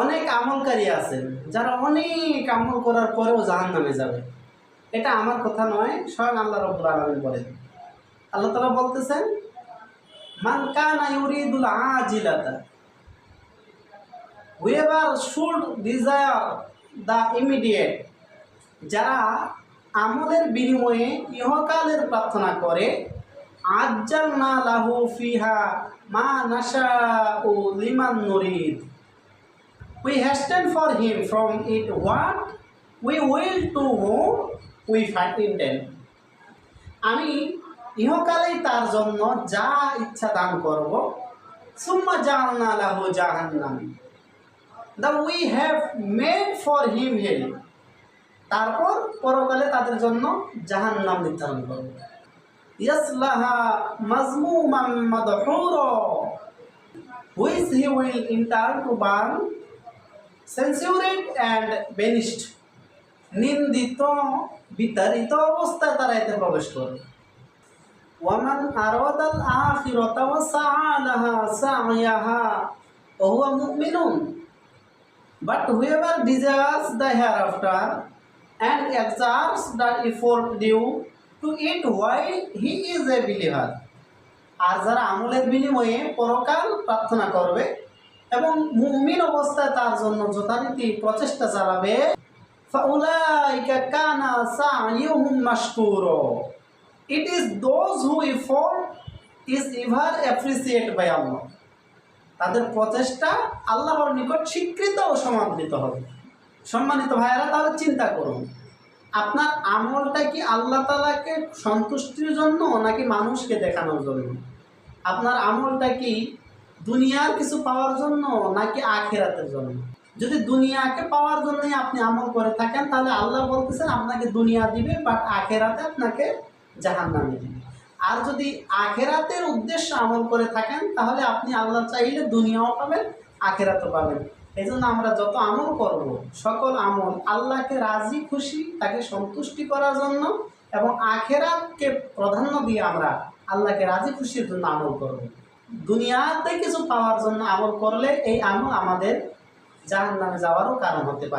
অনেক আমলকারী আছেন যারা অনেক আমল করার পরেও জাহান্নামে যাবে। এটা আমার কথা নয়, স্বয়ং আল্লাহ রাব্বুল আলামিন বলেন। আল্লাহ তাআলা বলতেছেন, মান কানা ইউরিদুল আজিলাতা, whoever should desire the immediate, যারা আমলের বিনিময়ে ইহকালের প্রার্থনা করে, আজ্জালনা লাহু ফিহা মা নাশাউ লিমান নুরিদ, we hasten for him from it what we will to whom we find intend. আমি ইহকালেই তার জন্য যা ইচ্ছা দান করব, সুম্মা জাআলনা লাহু জাহান্নাম, that we have made for him hell, তারপর পরকালে তাদের জন্য জাহান্নাম নির্ধারণ করব। ইয়াসলাহা মাজমুমান মাদহুরা, which he will enter to burn, censured and banished, নিন্দিত বিতাড়িত অবস্থায় তারা এতে প্রবেশ করবে। ওয়ামান আরাদাল আখিরাতা ওয়া সাআ লাহা সা'য়াহা ওয়া হুয়া মুমিনুন, but whoever desires the hereafter and exerts the effort due to it while he is a believer, আর যারা আমলের বিনিময়ে পরকাল প্রার্থনা করবে এবং মুমিন অবস্থায় তার জন্য যথারীতি প্রচেষ্টা চালাবে, ফাউলাইকা কানা সা'য়ুহুম Mashkura, it is those who effort is ever appreciated by Allah, তাদের প্রচেষ্টা আল্লাহর নিকট স্বীকৃত ও সমাদৃত হবে। সম্মানিত ভাইয়েরা, তাহলে চিন্তা করুন, আপনার আমলটা কি আল্লাহ তাআলাকে সন্তুষ্টির জন্য নাকি মানুষকে দেখানোর জন্য? আপনার আমলটা কি দুনিয়ার কিছু পাওয়ার জন্য নাকি আখিরাতের জন্য? যদি দুনিয়াকে পাওয়ার জন্যই আপনি আমল করে থাকেন, তাহলে আল্লাহ বলতেছেন আপনাকে দুনিয়া দিবে, বাট আখিরাতে আপনাকে জাহান্নামে দিবে। আর যদি আখিরাতের উদ্দেশ্যে আমল করে থাকেন, তাহলে আপনি আল্লাহ চাইলে দুনিয়াও পাবেন, আখিরাতও পাবেন। এই জন্য আমরা যত আমল করব, সকল আমল আল্লাহকে রাজি খুশি, তাকে সন্তুষ্টি করার জন্য এবং আখিরাতকে প্রাধান্য দিয়ে আমরা আল্লাহকে রাজি খুশির জন্য আমল করব। দুনিয়াতে কিছু পাওয়ার জন্য আমল করলে এই আমল আমাদের জাহান্নামে যাওয়ারও কারণ হতে পারে।